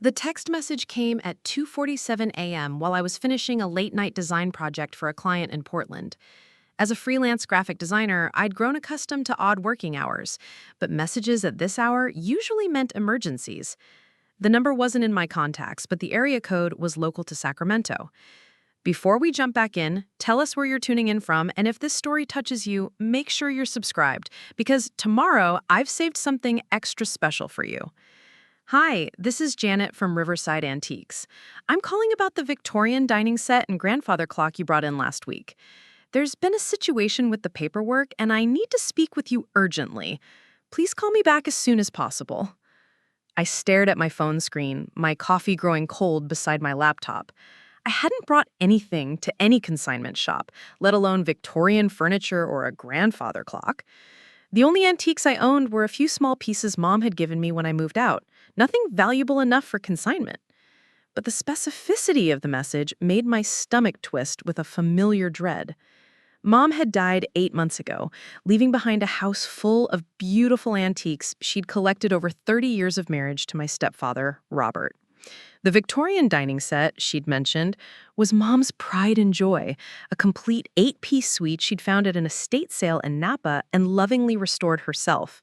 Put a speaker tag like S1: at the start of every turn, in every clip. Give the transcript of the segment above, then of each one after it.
S1: The text message came at 2:47 a.m. while I was finishing a late-night design project for a client in Portland. As a freelance graphic designer, I'd grown accustomed to odd working hours, but messages at this hour usually meant emergencies. The number wasn't in my contacts, but the area code was local to Sacramento. Before we jump back in, tell us where you're tuning in from, and if this story touches you, make sure you're subscribed, because tomorrow I've saved something extra special for you. Hi, this is Janet from Riverside Antiques. I'm calling about the Victorian dining set and grandfather clock you brought in last week. There's been a situation with the paperwork, and I need to speak with you urgently. Please call me back as soon as possible. I stared at my phone screen, my coffee growing cold beside my laptop. I hadn't brought anything to any consignment shop, let alone Victorian furniture or a grandfather clock. The only antiques I owned were a few small pieces Mom had given me when I moved out, nothing valuable enough for consignment. But the specificity of the message made my stomach twist with a familiar dread. Mom had died 8 months ago, leaving behind a house full of beautiful antiques she'd collected over 30 years of marriage to my stepfather, Robert. The Victorian dining set, she'd mentioned, was Mom's pride and joy, a complete 8-piece suite she'd found at an estate sale in Napa and lovingly restored herself.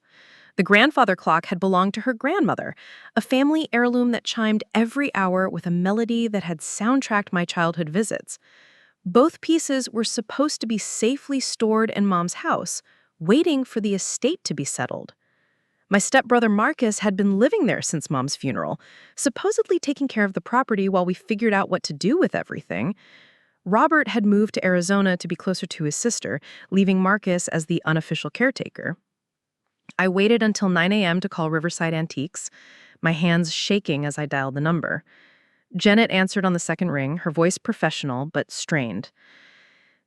S1: The grandfather clock had belonged to her grandmother, a family heirloom that chimed every hour with a melody that had soundtracked my childhood visits. Both pieces were supposed to be safely stored in Mom's house, waiting for the estate to be settled. My stepbrother Marcus had been living there since Mom's funeral, supposedly taking care of the property while we figured out what to do with everything. Robert had moved to Arizona to be closer to his sister, leaving Marcus as the unofficial caretaker. I waited until 9 a.m. to call Riverside Antiques, my hands shaking as I dialed the number. Janet answered on the second ring, her voice professional but strained.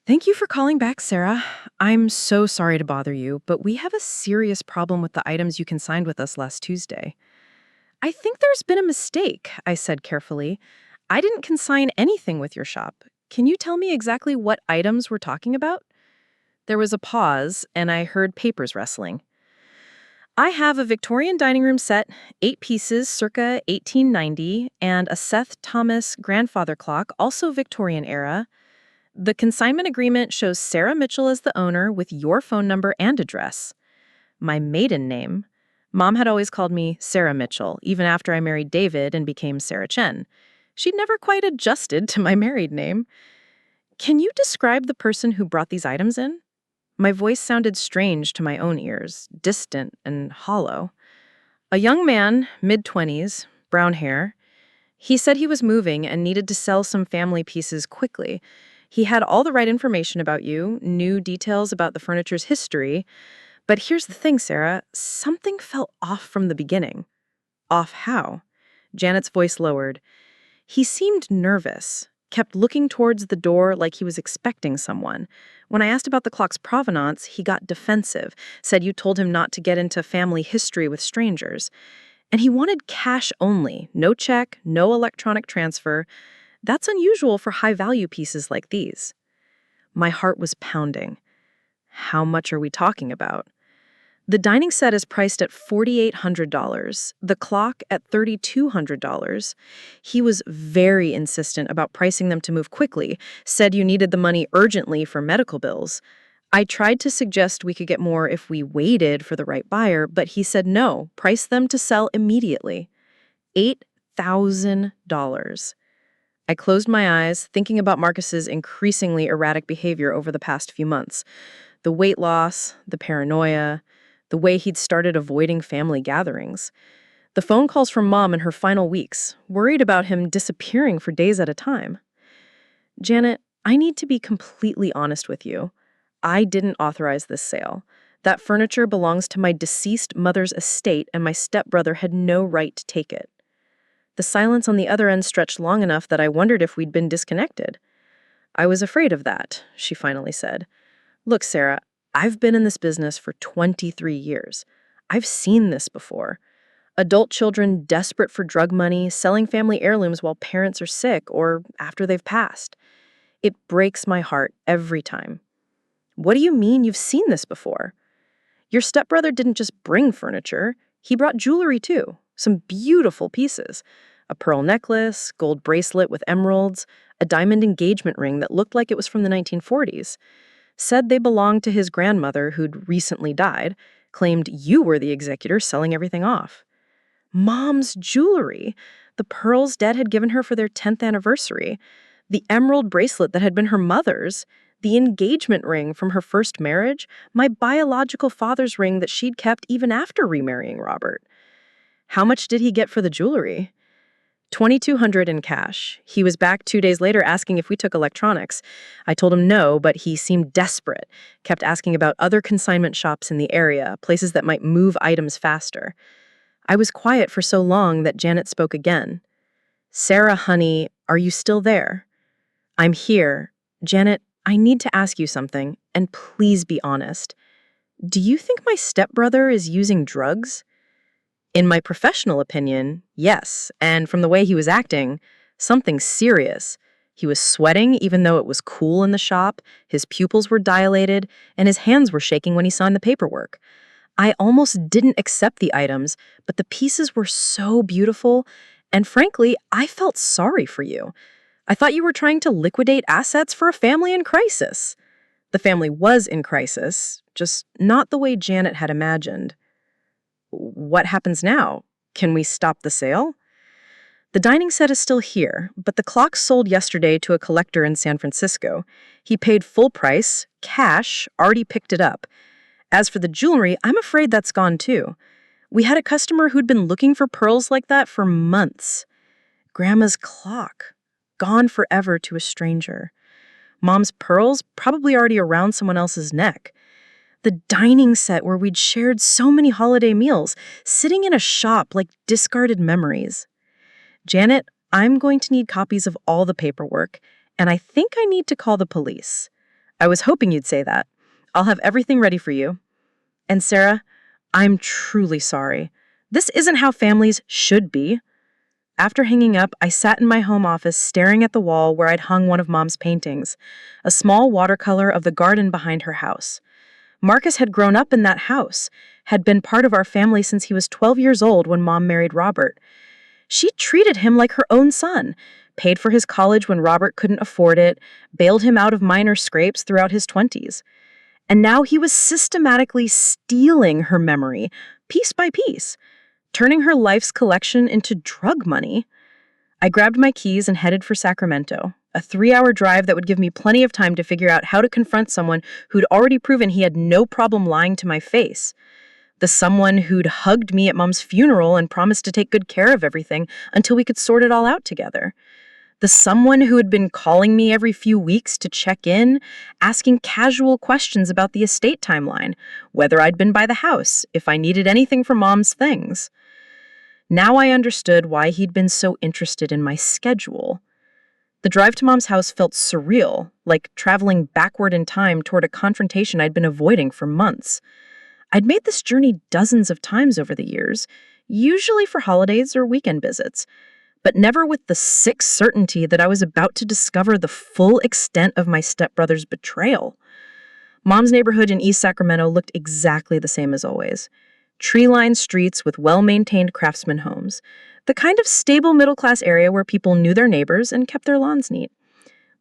S1: "Thank you for calling back, Sarah. I'm so sorry to bother you, but we have a serious problem with the items you consigned with us last Tuesday." "I think there's been a mistake," I said carefully. "I didn't consign anything with your shop. Can you tell me exactly what items we're talking about?" There was a pause, and I heard papers rustling. "I have a Victorian dining room set, 8 pieces, circa 1890, and a Seth Thomas grandfather clock, also Victorian era. The consignment agreement shows Sarah Mitchell as the owner with your phone number and address. My maiden name. Mom had always called me Sarah Mitchell, even after I married David and became Sarah Chen. She'd never quite adjusted to my married name. Can you describe the person who brought these items in?" My voice sounded strange to my own ears, distant and hollow. "A young man, mid-20s, brown hair. He said he was moving and needed to sell some family pieces quickly. He had all the right information about you, knew details about the furniture's history. But here's the thing, Sarah, something felt off from the beginning." "Off how?" Janet's voice lowered. "He seemed nervous, kept looking towards the door like he was expecting someone. When I asked about the clock's provenance, he got defensive, said you told him not to get into family history with strangers. And he wanted cash only, no check, no electronic transfer. That's unusual for high-value pieces like these." My heart was pounding. How much are we talking about? The dining set is priced at $4,800, the clock at $3,200. He was very insistent about pricing them to move quickly, said you needed the money urgently for medical bills. I tried to suggest we could get more if we waited for the right buyer, but he said no, price them to sell immediately. $8,000. I closed my eyes, thinking about Marcus's increasingly erratic behavior over the past few months. The weight loss, the paranoia, the way he'd started avoiding family gatherings. The phone calls from Mom in her final weeks, worried about him disappearing for days at a time. "Janet, I need to be completely honest with you. I didn't authorize this sale. That furniture belongs to my deceased mother's estate, and my stepbrother had no right to take it." The silence on the other end stretched long enough that I wondered if we'd been disconnected. "I was afraid of that," she finally said. "Look, Sarah, I've been in this business for 23 years. I've seen this before. Adult children desperate for drug money, selling family heirlooms while parents are sick or after they've passed. It breaks my heart every time." "What do you mean you've seen this before?" "Your stepbrother didn't just bring furniture. He brought jewelry too. Some beautiful pieces. A pearl necklace, gold bracelet with emeralds, a diamond engagement ring that looked like it was from the 1940s. Said they belonged to his grandmother who'd recently died, claimed you were the executor selling everything off. Mom's jewelry, the pearls Dad had given her for their 10th anniversary, the emerald bracelet that had been her mother's, the engagement ring from her first marriage, my biological father's ring that she'd kept even after remarrying Robert. How much did he get for the jewelry? $2,200 in cash. He was back 2 days later asking if we took electronics. I told him no, but he seemed desperate, kept asking about other consignment shops in the area, places that might move items faster. I was quiet for so long that Janet spoke again. "Sarah, honey, are you still there?" "I'm here. Janet, I need to ask you something, and please be honest. Do you think my stepbrother is using drugs?" In my professional opinion, yes, and from the way he was acting, something serious. He was sweating even though it was cool in the shop, his pupils were dilated, and his hands were shaking when he signed the paperwork. I almost didn't accept the items, but the pieces were so beautiful, and frankly, I felt sorry for you. I thought you were trying to liquidate assets for a family in crisis. The family was in crisis, just not the way Janet had imagined. What happens now? Can we stop the sale? The dining set is still here, but the clock sold yesterday to a collector in San Francisco. He paid full price, cash, already picked it up. As for the jewelry, I'm afraid that's gone too. We had a customer who'd been looking for pearls like that for months. Grandma's clock, gone forever to a stranger. Mom's pearls, probably already around someone else's neck. The dining set where we'd shared so many holiday meals, sitting in a shop like discarded memories. Janet, I'm going to need copies of all the paperwork, and I think I need to call the police. I was hoping you'd say that. I'll have everything ready for you. And Sarah, I'm truly sorry. This isn't how families should be. After hanging up, I sat in my home office staring at the wall where I'd hung one of Mom's paintings, a small watercolor of the garden behind her house. Marcus had grown up in that house, had been part of our family since he was 12 years old when Mom married Robert. She treated him like her own son, paid for his college when Robert couldn't afford it, bailed him out of minor scrapes throughout his 20s. And now he was systematically stealing her memory, piece by piece, turning her life's collection into drug money. I grabbed my keys and headed for Sacramento, a 3-hour drive that would give me plenty of time to figure out how to confront someone who'd already proven he had no problem lying to my face. The someone who'd hugged me at Mom's funeral and promised to take good care of everything until we could sort it all out together. The someone who had been calling me every few weeks to check in, asking casual questions about the estate timeline, whether I'd been by the house, if I needed anything from Mom's things. Now I understood why he'd been so interested in my schedule. The drive to Mom's house felt surreal, like traveling backward in time toward a confrontation I'd been avoiding for months. I'd made this journey dozens of times over the years, usually for holidays or weekend visits, but never with the sick certainty that I was about to discover the full extent of my stepbrother's betrayal. Mom's neighborhood in East Sacramento looked exactly the same as always. Tree-lined streets with well-maintained craftsman homes, the kind of stable middle-class area where people knew their neighbors and kept their lawns neat.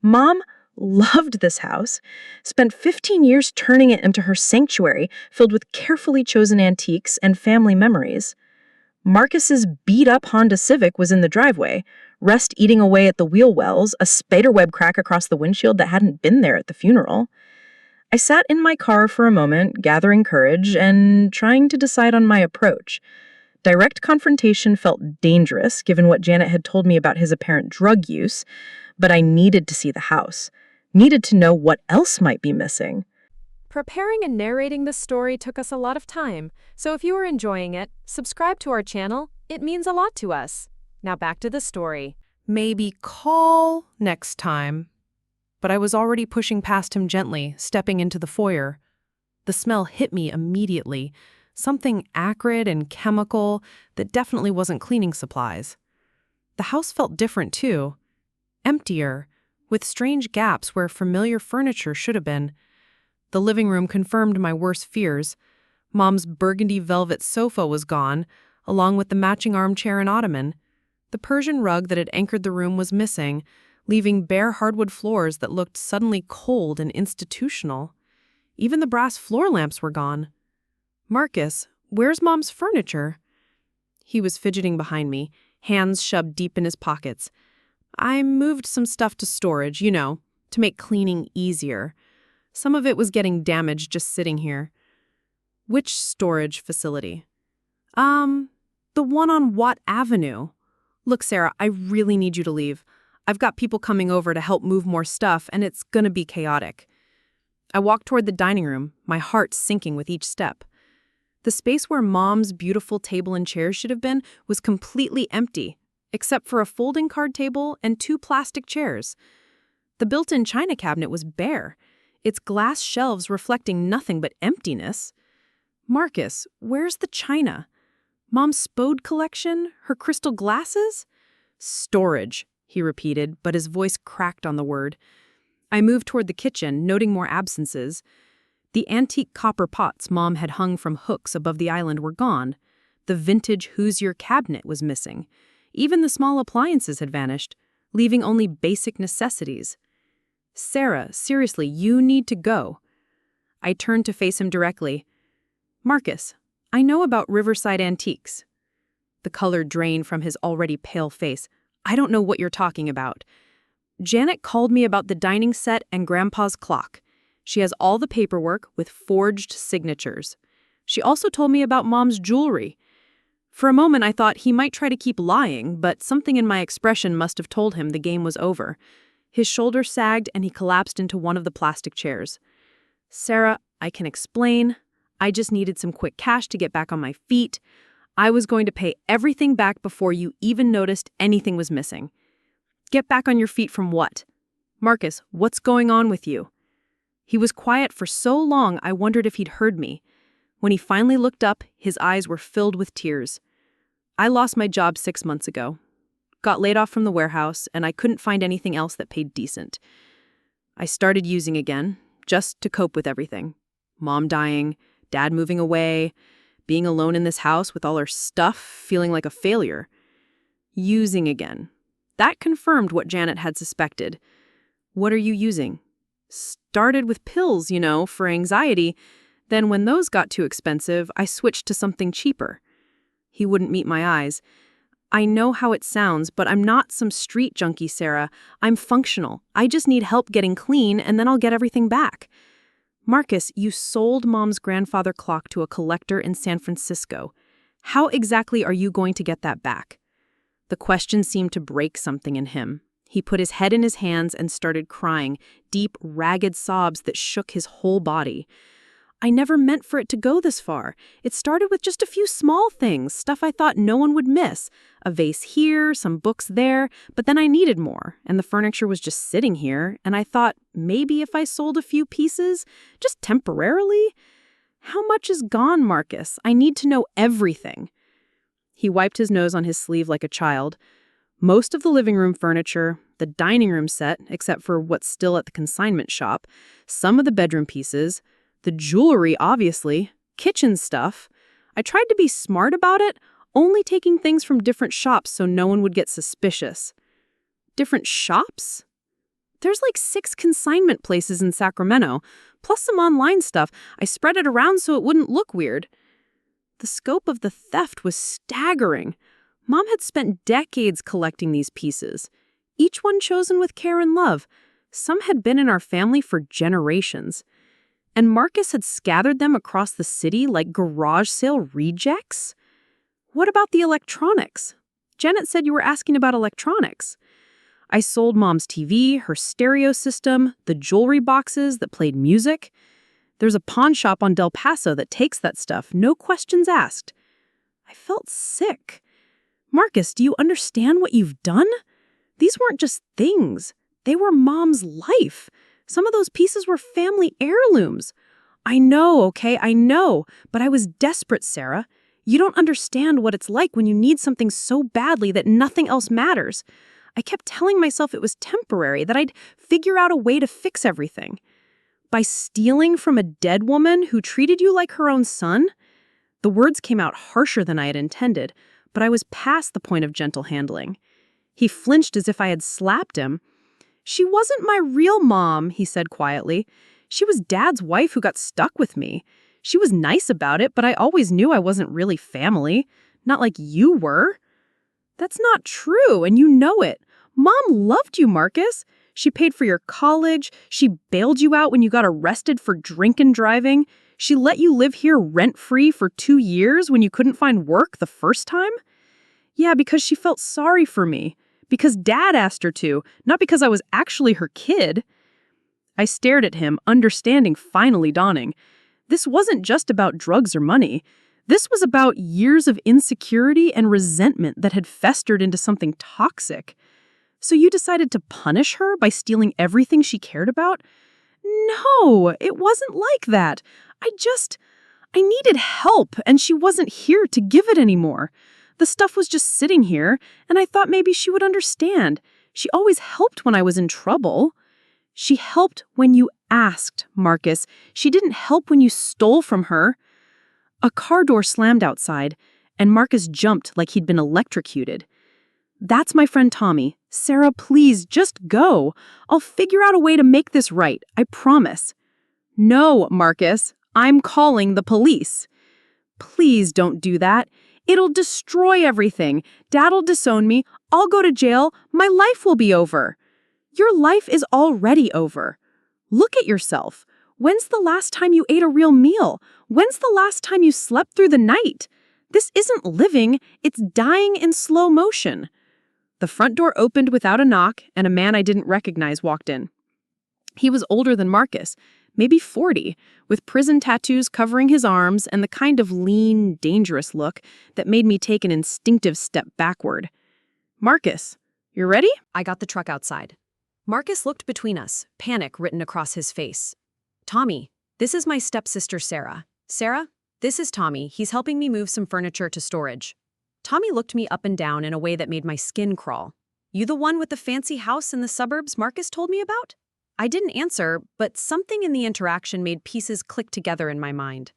S1: Mom loved this house, spent 15 years turning it into her sanctuary filled with carefully chosen antiques and family memories. Marcus's beat-up Honda Civic was in the driveway, rust eating away at the wheel wells, a spiderweb crack across the windshield that hadn't been there at the funeral. I sat in my car for a moment, gathering courage and trying to decide on my approach. Direct confrontation felt dangerous, given what Janet had told me about his apparent drug use, but I needed to see the house, needed to know what else might be missing.
S2: Preparing and narrating this story took us a lot of time, so if you are enjoying it, subscribe to our channel. It means a lot to us. Now back to the story.
S1: Maybe call next time. But I was already pushing past him gently, stepping into the foyer. The smell hit me immediately, something acrid and chemical that definitely wasn't cleaning supplies. The house felt different too, emptier, with strange gaps where familiar furniture should have been. The living room confirmed my worst fears. Mom's burgundy velvet sofa was gone, along with the matching armchair and ottoman. The Persian rug that had anchored the room was missing, leaving bare hardwood floors that looked suddenly cold and institutional. Even the brass floor lamps were gone. "Marcus, where's Mom's furniture?" He was fidgeting behind me, hands shoved deep in his pockets. "I moved some stuff to storage, to make cleaning easier. Some of it was getting damaged just sitting here." "Which storage facility?" The one on Watt Avenue. Look, Sarah, I really need you to leave. I've got people coming over to help move more stuff, and it's gonna be chaotic." I walked toward the dining room, my heart sinking with each step. The space where Mom's beautiful table and chairs should have been was completely empty, except for a folding card table and 2 plastic chairs. The built-in china cabinet was bare, its glass shelves reflecting nothing but emptiness. "Marcus, where's the china? Mom's Spode collection? Her crystal glasses?" "Storage," he repeated, but his voice cracked on the word. I moved toward the kitchen, noting more absences. The antique copper pots Mom had hung from hooks above the island were gone. The vintage Hoosier cabinet was missing. Even the small appliances had vanished, leaving only basic necessities. "Sarah, seriously, you need to go." I turned to face him directly. "Marcus, I know about Riverside Antiques." The color drained from his already pale face. "I don't know what you're talking about." "Janet called me about the dining set and Grandpa's clock. She has all the paperwork with forged signatures. She also told me about Mom's jewelry." For a moment I thought he might try to keep lying, but something in my expression must have told him the game was over. His shoulders sagged and he collapsed into one of the plastic chairs. "Sarah, I can explain. I just needed some quick cash to get back on my feet. I was going to pay everything back before you even noticed anything was missing." "Get back on your feet from what? Marcus, what's going on with you?" He was quiet for so long I wondered if he'd heard me. When he finally looked up, his eyes were filled with tears. "I lost my job 6 months ago. Got laid off from the warehouse, and I couldn't find anything else that paid decent. I started using again, just to cope with everything. Mom dying, Dad moving away, being alone in this house with all our stuff, feeling like a failure. Using again. That confirmed what Janet had suspected. "What are you using?" "Started with pills, for anxiety. Then when those got too expensive, I switched to something cheaper." He wouldn't meet my eyes. "I know how it sounds, but I'm not some street junkie, Sarah. I'm functional. I just need help getting clean, and then I'll get everything back." "Marcus, you sold Mom's grandfather clock to a collector in San Francisco. How exactly are you going to get that back?" The question seemed to break something in him. He put his head in his hands and started crying, deep, ragged sobs that shook his whole body. "I never meant for it to go this far. It started with just a few small things, stuff I thought no one would miss. A vase here, some books there, but then I needed more, and the furniture was just sitting here, and I thought maybe if I sold a few pieces, just temporarily." "How much is gone, Marcus? I need to know everything." He wiped his nose on his sleeve like a child. "Most of the living room furniture, the dining room set, except for what's still at the consignment shop, some of the bedroom pieces, the jewelry, obviously, kitchen stuff. I tried to be smart about it, only taking things from different shops so no one would get suspicious." "Different shops?" "There's like 6 consignment places in Sacramento, plus some online stuff. I spread it around so it wouldn't look weird." The scope of the theft was staggering. Mom had spent decades collecting these pieces, each one chosen with care and love. Some had been in our family for generations. And Marcus had scattered them across the city like garage sale rejects? What about the electronics? Janet said you were asking about electronics. I sold Mom's TV, her stereo system, the jewelry boxes that played music. There's a pawn shop on Del Paso that takes that stuff, no questions asked. I felt sick. "Marcus, do you understand what you've done? These weren't just things. They were Mom's life. Some of those pieces were family heirlooms." "I know, okay, I know. But I was desperate, Sarah. You don't understand what it's like when you need something so badly that nothing else matters. I kept telling myself it was temporary, that I'd figure out a way to fix everything. By stealing from a dead woman who treated you like her own son?" The words came out harsher than I had intended, but I was past the point of gentle handling. He flinched as if I had slapped him. "She wasn't my real mom," he said quietly. "She was Dad's wife who got stuck with me. She was nice about it, but I always knew I wasn't really family. Not like you were." "That's not true, and you know it. Mom loved you, Marcus. She paid for your college. She bailed you out when you got arrested for drink and driving. She let you live here rent-free for 2 years when you couldn't find work the first time." "Yeah, because she felt sorry for me. Because Dad asked her to, not because I was actually her kid." I stared at him, understanding finally dawning. This wasn't just about drugs or money. This was about years of insecurity and resentment that had festered into something toxic. "So you decided to punish her by stealing everything she cared about?" "No, it wasn't like that. I needed help, and she wasn't here to give it anymore. The stuff was just sitting here, and I thought maybe she would understand. She always helped when I was in trouble." "She helped when you asked, Marcus. She didn't help when you stole from her." A car door slammed outside, and Marcus jumped like he'd been electrocuted. "That's my friend Tommy. Sarah, please, just go. I'll figure out a way to make this right, I promise." "No, Marcus. I'm calling the police." "Please don't do that. It'll destroy everything. Dad'll disown me. I'll go to jail. My life will be over." "Your life is already over. Look at yourself. When's the last time you ate a real meal? When's the last time you slept through the night? This isn't living, it's dying in slow motion." The front door opened without a knock, and a man I didn't recognize walked in. He was older than Marcus, maybe 40, with prison tattoos covering his arms and the kind of lean, dangerous look that made me take an instinctive step backward. "Marcus, you ready?" I got the truck outside. Marcus looked between us, panic written across his face. "Tommy, this is my stepsister Sarah. Sarah, this is Tommy. He's helping me move some furniture to storage." Tommy looked me up and down in a way that made my skin crawl. "You the one with the fancy house in the suburbs Marcus told me about?" I didn't answer, but something in the interaction made pieces click together in my mind.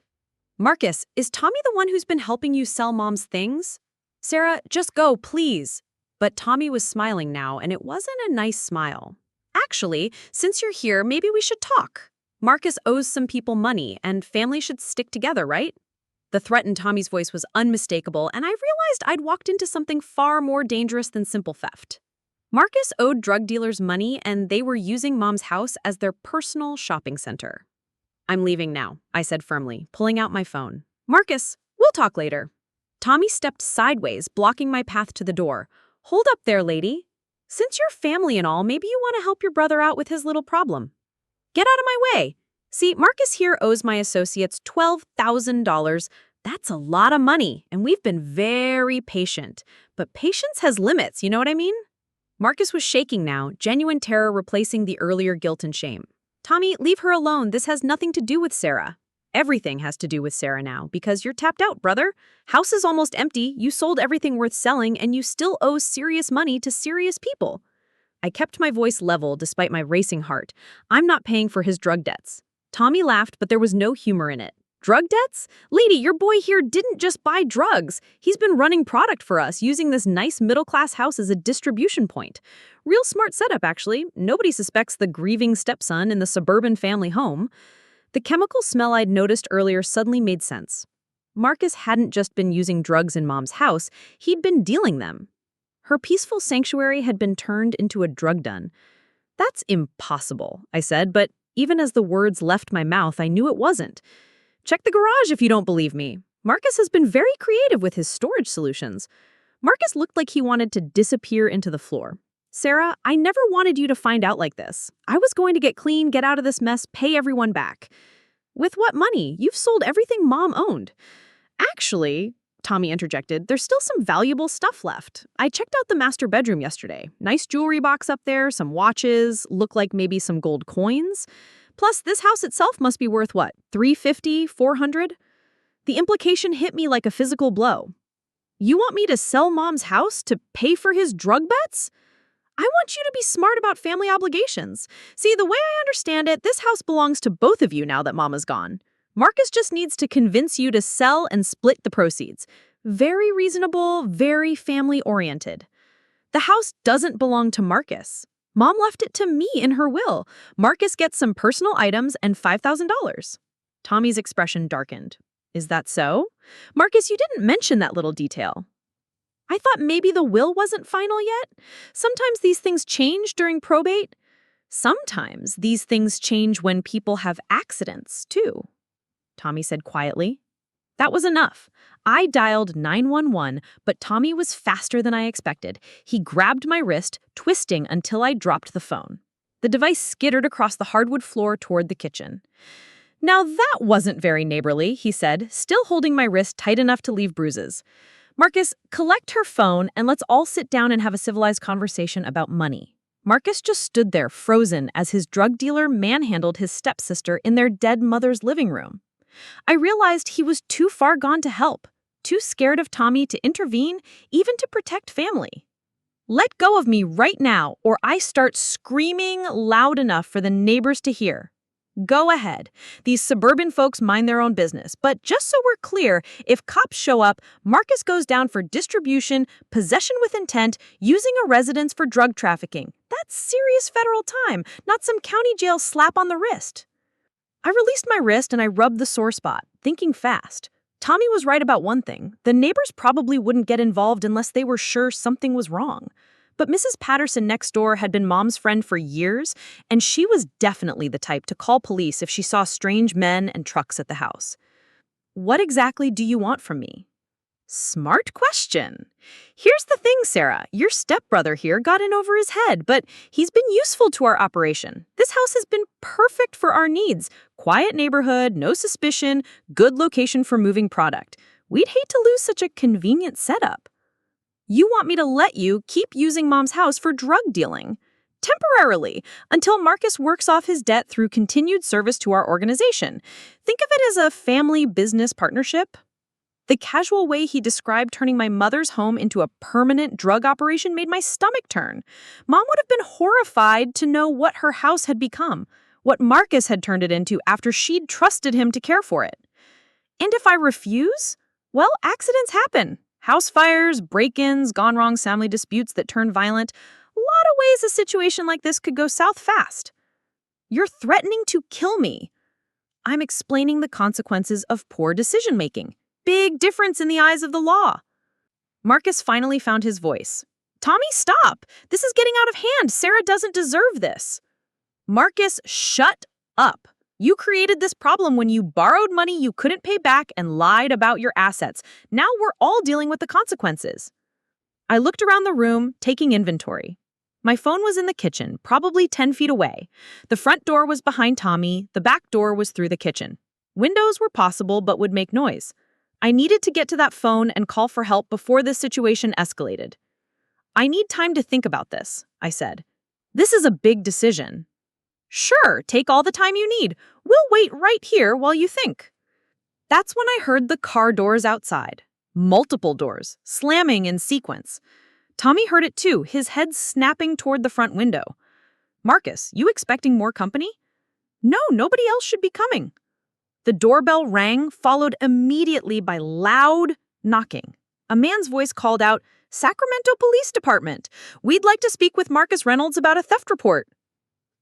S1: "Marcus, is Tommy the one who's been helping you sell Mom's things?" "Sarah, just go, please." But Tommy was smiling now, and it wasn't a nice smile. "Actually, since you're here, maybe we should talk. Marcus owes some people money, and family should stick together, right?" The threat in Tommy's voice was unmistakable, and I realized I'd walked into something far more dangerous than simple theft. Marcus owed drug dealers money, and they were using Mom's house as their personal shopping center. "I'm leaving now," I said firmly, pulling out my phone. "Marcus, we'll talk later." Tommy stepped sideways, blocking my path to the door. "Hold up there, lady. Since you're family and all, maybe you want to help your brother out with his little problem. Get out of my way. See, Marcus here owes my associates $12,000. That's a lot of money, and we've been very patient. But patience has limits, you know what I mean?" Marcus was shaking now, genuine terror replacing the earlier guilt and shame. "Tommy, leave her alone. This has nothing to do with Sarah." "Everything has to do with Sarah now, because you're tapped out, brother. House is almost empty, you sold everything worth selling, and you still owe serious money to serious people." I kept my voice level despite my racing heart. "I'm not paying for his drug debts." Tommy laughed, but there was no humor in it. "Drug debts? Lady, your boy here didn't just buy drugs. He's been running product for us, using this nice middle-class house as a distribution point. Real smart setup, actually. Nobody suspects the grieving stepson in the suburban family home." The chemical smell I'd noticed earlier suddenly made sense. Marcus hadn't just been using drugs in Mom's house, he'd been dealing them. Her peaceful sanctuary had been turned into a drug den. "That's impossible," I said, but even as the words left my mouth, I knew it wasn't. "Check the garage if you don't believe me. Marcus has been very creative with his storage solutions." Marcus looked like he wanted to disappear into the floor. "Sarah, I never wanted you to find out like this. I was going to get clean, get out of this mess, pay everyone back." "With what money? You've sold everything Mom owned." "Actually," Tommy interjected, "there's still some valuable stuff left. I checked out the master bedroom yesterday. Nice jewelry box up there, some watches, look like maybe some gold coins. Plus, this house itself must be worth what, $350, $400? The implication hit me like a physical blow. "You want me to sell Mom's house to pay for his drug bets?" "I want you to be smart about family obligations. See, the way I understand it, this house belongs to both of you now that Mama's gone. Marcus just needs to convince you to sell and split the proceeds. Very reasonable, very family-oriented. The house doesn't belong to Marcus. Mom left it to me in her will. Marcus gets some personal items and $5,000. Tommy's expression darkened. Is that so? Marcus, you didn't mention that little detail. I thought maybe the will wasn't final yet. Sometimes these things change during probate. Sometimes these things change when people have accidents, too, Tommy said quietly. That was enough. I dialed 911, but Tommy was faster than I expected. He grabbed my wrist, twisting until I dropped the phone. The device skittered across the hardwood floor toward the kitchen. Now that wasn't very neighborly, he said, still holding my wrist tight enough to leave bruises. Marcus, collect her phone and let's all sit down and have a civilized conversation about money. Marcus just stood there frozen as his drug dealer manhandled his stepsister in their dead mother's living room. I realized he was too far gone to help, too scared of Tommy to intervene, even to protect family. Let go of me right now, or I start screaming loud enough for the neighbors to hear. Go ahead. These suburban folks mind their own business. But just so we're clear, if cops show up, Marcus goes down for distribution, possession with intent, using a residence for drug trafficking. That's serious federal time, not some county jail slap on the wrist. I released my wrist and I rubbed the sore spot, thinking fast. Tommy was right about one thing. The neighbors probably wouldn't get involved unless they were sure something was wrong. But Mrs. Patterson next door had been Mom's friend for years, and she was definitely the type to call police if she saw strange men and trucks at the house. What exactly do you want from me? Smart question. Here's the thing, Sarah. Your stepbrother here got in over his head, but he's been useful to our operation. This house has been perfect for our needs. Quiet neighborhood, no suspicion, good location for moving product. We'd hate to lose such a convenient setup. You want me to let you keep using Mom's house for drug dealing. Temporarily, until Marcus works off his debt through continued service to our organization. Think of it as a family business partnership. The casual way he described turning my mother's home into a permanent drug operation made my stomach turn. Mom would have been horrified to know what her house had become, what Marcus had turned it into after she'd trusted him to care for it. And if I refuse, well, accidents happen. House fires, break-ins, gone-wrong family disputes that turn violent. A lot of ways a situation like this could go south fast. You're threatening to kill me. I'm explaining the consequences of poor decision-making. Big difference in the eyes of the law. Marcus finally found his voice. Tommy, stop! This is getting out of hand. Sarah doesn't deserve this. Marcus, shut up. You created this problem when you borrowed money you couldn't pay back and lied about your assets. Now we're all dealing with the consequences. I looked around the room, taking inventory. My phone was in the kitchen, probably 10 feet away. The front door was behind Tommy. The back door was through the kitchen. Windows were possible but would make noise. I needed to get to that phone and call for help before this situation escalated. I need time to think about this, I said. This is a big decision. Sure, take all the time you need. We'll wait right here while you think. That's when I heard the car doors outside. Multiple doors, slamming in sequence. Tommy heard it too, his head snapping toward the front window. Marcus, you expecting more company? No, nobody else should be coming. The doorbell rang, followed immediately by loud knocking. A man's voice called out, Sacramento Police Department. We'd like to speak with Marcus Reynolds about a theft report.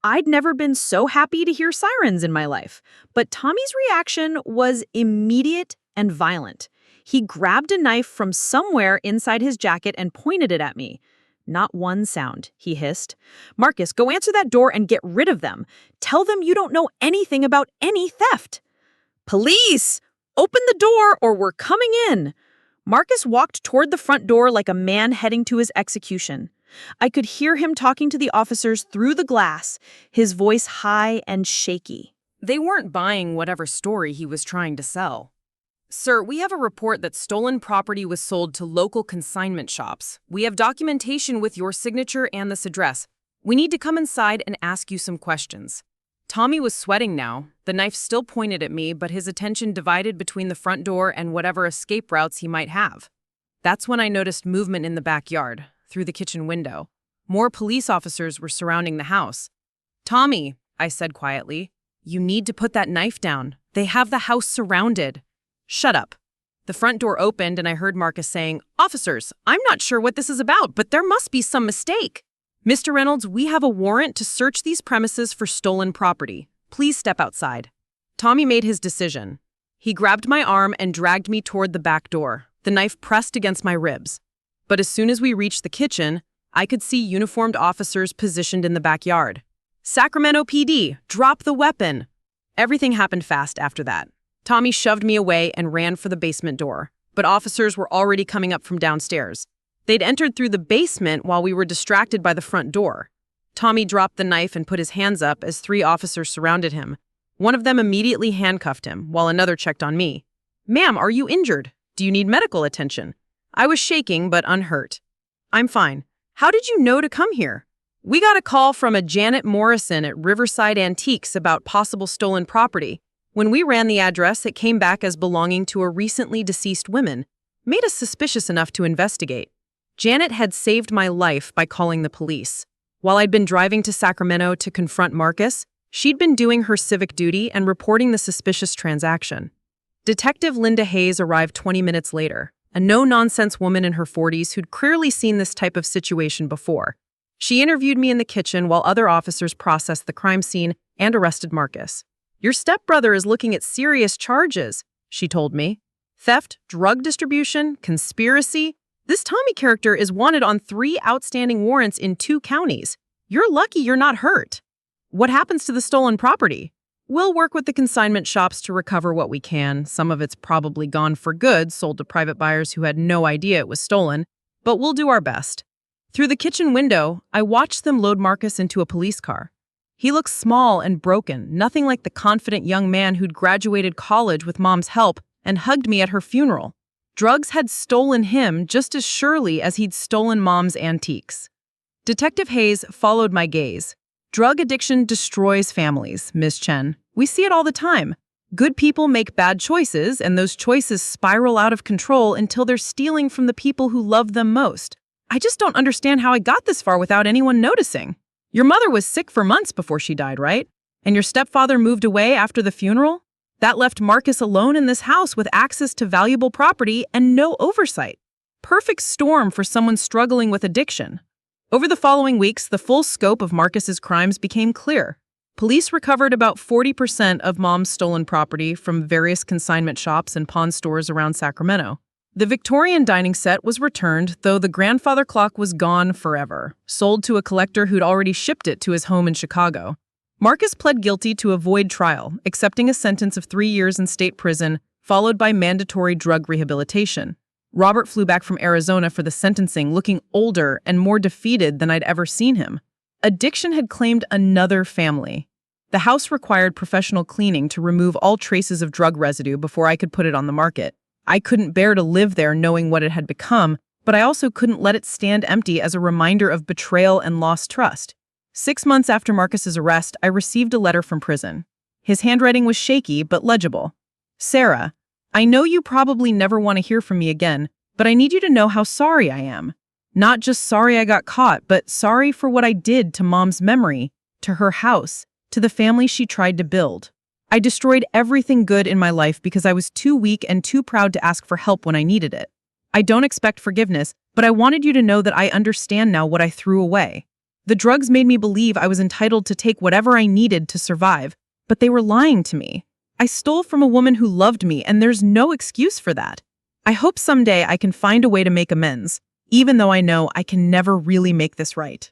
S1: I'd never been so happy to hear sirens in my life, but Tommy's reaction was immediate and violent. He grabbed a knife from somewhere inside his jacket and pointed it at me. Not one sound, he hissed. Marcus, go answer that door and get rid of them. Tell them you don't know anything about any theft. Police! Open the door or we're coming in. Marcus walked toward the front door like a man heading to his execution. I could hear him talking to the officers through the glass, his voice high and shaky.
S3: They weren't buying whatever story he was trying to sell. Sir, we have a report that stolen property was sold to local consignment shops. We have documentation with your signature and this address. We need to come inside and ask you some questions. Tommy was sweating now. The knife still pointed at me, but his attention divided between the front door and whatever escape routes he might have. That's when I noticed movement in the backyard, through the kitchen window. More police officers were surrounding the house. Tommy, I said quietly, you need to put that knife down. They have the house surrounded. Shut up. The front door opened and I heard Marcus saying, "Officers, I'm not sure what this is about, but there must be some mistake. Mr. Reynolds, we have a warrant to search these premises for stolen property. Please step outside." Tommy made his decision. He grabbed my arm and dragged me toward the back door, the knife pressed against my ribs. But as soon as we reached the kitchen, I could see uniformed officers positioned in the backyard. "Sacramento PD, drop the weapon." Everything happened fast after that. Tommy shoved me away and ran for the basement door, but officers were already coming up from downstairs. They'd entered through the basement while we were distracted by the front door. Tommy dropped the knife and put his hands up as 3 officers surrounded him. One of them immediately handcuffed him, while another checked on me. "Ma'am, are you injured? Do you need medical attention?" I was shaking but unhurt. "I'm fine. How did you know to come here?" "We got a call from a Janet Morrison at Riverside Antiques about possible stolen property. When we ran the address, it came back as belonging to a recently deceased woman. Made us suspicious enough to investigate. Janet had saved my life by calling the police. While I'd been driving to Sacramento to confront Marcus, she'd been doing her civic duty and reporting the suspicious transaction." Detective Linda Hayes arrived 20 minutes later, a no-nonsense woman in her 40s who'd clearly seen this type of situation before. She interviewed me in the kitchen while other officers processed the crime scene and arrested Marcus. "Your stepbrother is looking at serious charges," she told me. "Theft, drug distribution, conspiracy. This Tommy character is wanted on 3 outstanding warrants in 2 counties. You're lucky you're not hurt." "What happens to the stolen property?" "We'll work with the consignment shops to recover what we can. Some of it's probably gone for good, sold to private buyers who had no idea it was stolen, but we'll do our best." Through the kitchen window, I watched them load Marcus into a police car. He looked small and broken, nothing like the confident young man who'd graduated college with Mom's help and hugged me at her funeral. Drugs had stolen him just as surely as he'd stolen Mom's antiques. Detective Hayes followed my gaze. "Drug addiction destroys families, Miss Chen. We see it all the time. Good people make bad choices, and those choices spiral out of control until they're stealing from the people who love them most. I just don't understand how I got this far without anyone noticing. Your mother was sick for months before she died, right? And your stepfather moved away after the funeral? That left Marcus alone in this house with access to valuable property and no oversight. Perfect storm for someone struggling with addiction." Over the following weeks, the full scope of Marcus's crimes became clear. Police recovered about 40% of Mom's stolen property from various consignment shops and pawn stores around Sacramento. The Victorian dining set was returned, though the grandfather clock was gone forever, sold to a collector who'd already shipped it to his home in Chicago. Marcus pled guilty to avoid trial, accepting a sentence of 3 years in state prison, followed by mandatory drug rehabilitation. Robert flew back from Arizona for the sentencing, looking older and more defeated than I'd ever seen him. Addiction had claimed another family. The house required professional cleaning to remove all traces of drug residue before I could put it on the market. I couldn't bear to live there knowing what it had become, but I also couldn't let it stand empty as a reminder of betrayal and lost trust. 6 months after Marcus's arrest, I received a letter from prison. His handwriting was shaky but legible. "Sarah, I know you probably never want to hear from me again, but I need you to know how sorry I am. Not just sorry I got caught, but sorry for what I did to Mom's memory, to her house, to the family she tried to build. I destroyed everything good in my life because I was too weak and too proud to ask for help when I needed it. I don't expect forgiveness, but I wanted you to know that I understand now what I threw away. The drugs made me believe I was entitled to take whatever I needed to survive, but they were lying to me. I stole from a woman who loved me, and there's no excuse for that. I hope someday I can find a way to make amends, even though I know I can never really make this right."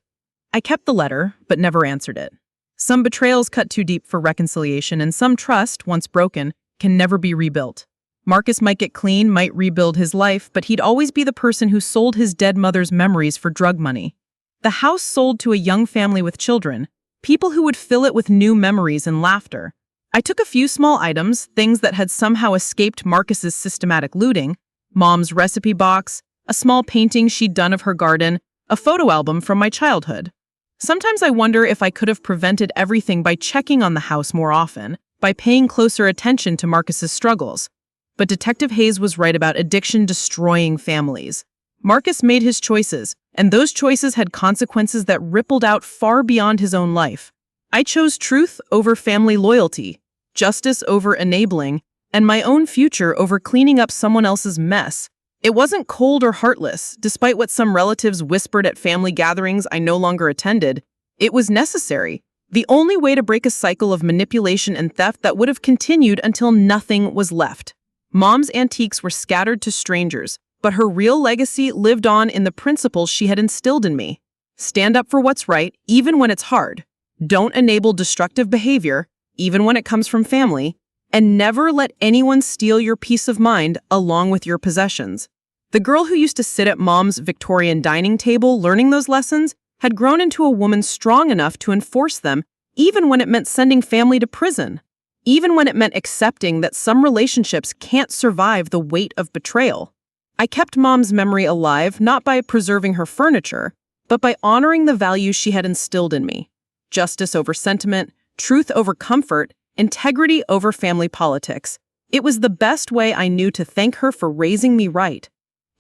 S3: I kept the letter, but never answered it. Some betrayals cut too deep for reconciliation, and some trust, once broken, can never be rebuilt. Marcus might get clean, might rebuild his life, but he'd always be the person who sold his dead mother's memories for drug money. The house sold to a young family with children, people who would fill it with new memories and laughter. I took a few small items, things that had somehow escaped Marcus's systematic looting: Mom's recipe box, a small painting she'd done of her garden, a photo album from my childhood. Sometimes I wonder if I could have prevented everything by checking on the house more often, by paying closer attention to Marcus's struggles. But Detective Hayes was right about addiction destroying families. Marcus made his choices, and those choices had consequences that rippled out far beyond his own life. I chose truth over family loyalty, justice over enabling, and my own future over cleaning up someone else's mess. It wasn't cold or heartless, despite what some relatives whispered at family gatherings I no longer attended. It was necessary. The only way to break a cycle of manipulation and theft that would have continued until nothing was left. Mom's antiques were scattered to strangers, but her real legacy lived on in the principles she had instilled in me. Stand up for what's right, even when it's hard. Don't enable destructive behavior, even when it comes from family. And never let anyone steal your peace of mind along with your possessions. The girl who used to sit at Mom's Victorian dining table learning those lessons had grown into a woman strong enough to enforce them, even when it meant sending family to prison. Even when it meant accepting that some relationships can't survive the weight of betrayal. I kept Mom's memory alive not by preserving her furniture, but by honoring the values she had instilled in me. Justice over sentiment, truth over comfort, integrity over family politics. It was the best way I knew to thank her for raising me right.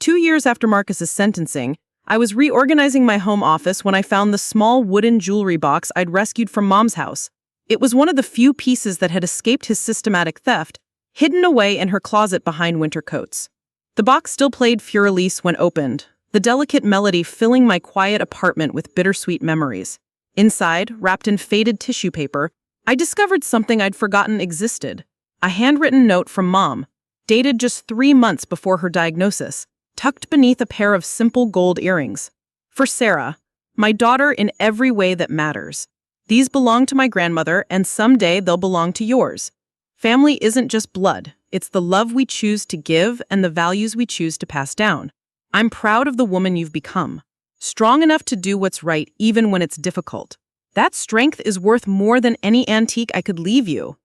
S3: 2 years after Marcus's sentencing, I was reorganizing my home office when I found the small wooden jewelry box I'd rescued from Mom's house. It was one of the few pieces that had escaped his systematic theft, hidden away in her closet behind winter coats. The box still played Fur-Elise when opened, the delicate melody filling my quiet apartment with bittersweet memories. Inside, wrapped in faded tissue paper, I discovered something I'd forgotten existed. A handwritten note from Mom, dated just 3 months before her diagnosis, tucked beneath a pair of simple gold earrings. For Sarah, my daughter in every way that matters. These belong to my grandmother, and someday they'll belong to yours. Family isn't just blood, it's the love we choose to give and the values we choose to pass down. I'm proud of the woman you've become. Strong enough to do what's right even when it's difficult. That strength is worth more than any antique I could leave you.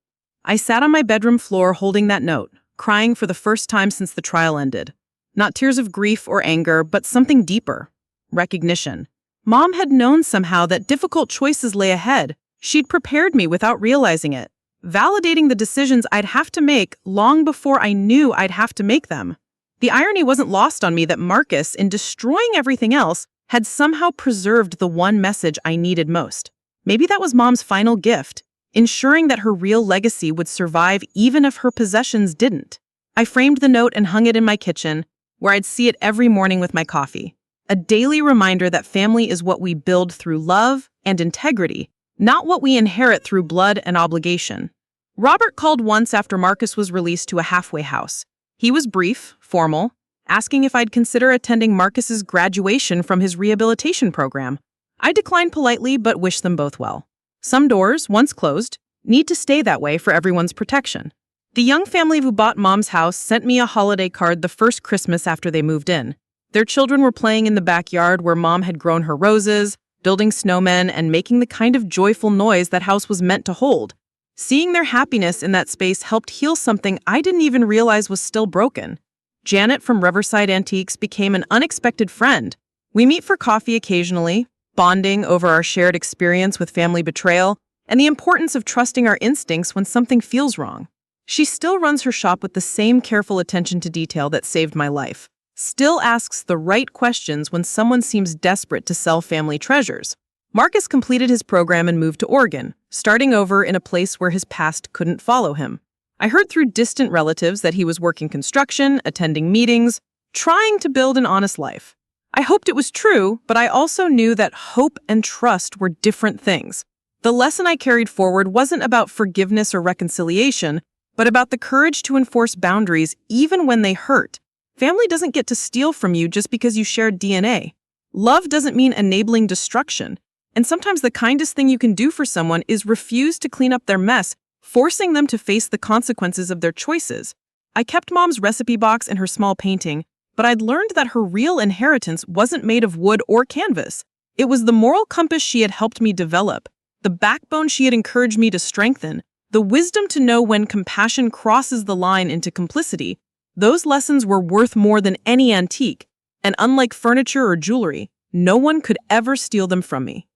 S3: I sat on my bedroom floor holding that note, crying for the first time since the trial ended. Not tears of grief or anger, but something deeper. Recognition. Mom had known somehow that difficult choices lay ahead. She'd prepared me without realizing it, validating the decisions I'd have to make long before I knew I'd have to make them. The irony wasn't lost on me that Marcus, in destroying everything else, had somehow preserved the one message I needed most. Maybe that was Mom's final gift, ensuring that her real legacy would survive even if her possessions didn't. I framed the note and hung it in my kitchen, where I'd see it every morning with my coffee. A daily reminder that family is what we build through love and integrity, not what we inherit through blood and obligation. Robert called once after Marcus was released to a halfway house. He was brief, formal, asking if I'd consider attending Marcus's graduation from his rehabilitation program. I declined politely but wished them both well. Some doors, once closed, need to stay that way for everyone's protection. The young family who bought Mom's house sent me a holiday card the first Christmas after they moved in. Their children were playing in the backyard where Mom had grown her roses, building snowmen, and making the kind of joyful noise that house was meant to hold. Seeing their happiness in that space helped heal something I didn't even realize was still broken. Janet from Riverside Antiques became an unexpected friend. We meet for coffee occasionally, bonding over our shared experience with family betrayal and the importance of trusting our instincts when something feels wrong. She still runs her shop with the same careful attention to detail that saved my life. Still asks the right questions when someone seems desperate to sell family treasures. Marcus completed his program and moved to Oregon, starting over in a place where his past couldn't follow him. I heard through distant relatives that he was working construction, attending meetings, trying to build an honest life. I hoped it was true, but I also knew that hope and trust were different things. The lesson I carried forward wasn't about forgiveness or reconciliation, but about the courage to enforce boundaries even when they hurt. Family doesn't get to steal from you just because you shared DNA. Love doesn't mean enabling destruction. And sometimes the kindest thing you can do for someone is refuse to clean up their mess, forcing them to face the consequences of their choices. I kept Mom's recipe box and her small painting, but I'd learned that her real inheritance wasn't made of wood or canvas. It was the moral compass she had helped me develop, the backbone she had encouraged me to strengthen, the wisdom to know when compassion crosses the line into complicity. Those lessons were worth more than any antique, and unlike furniture or jewelry, no one could ever steal them from me.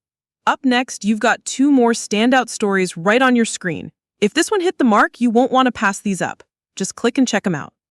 S3: Up next, you've got 2 more standout stories right on your screen. If this one hit the mark, you won't want to pass these up. Just click and check them out.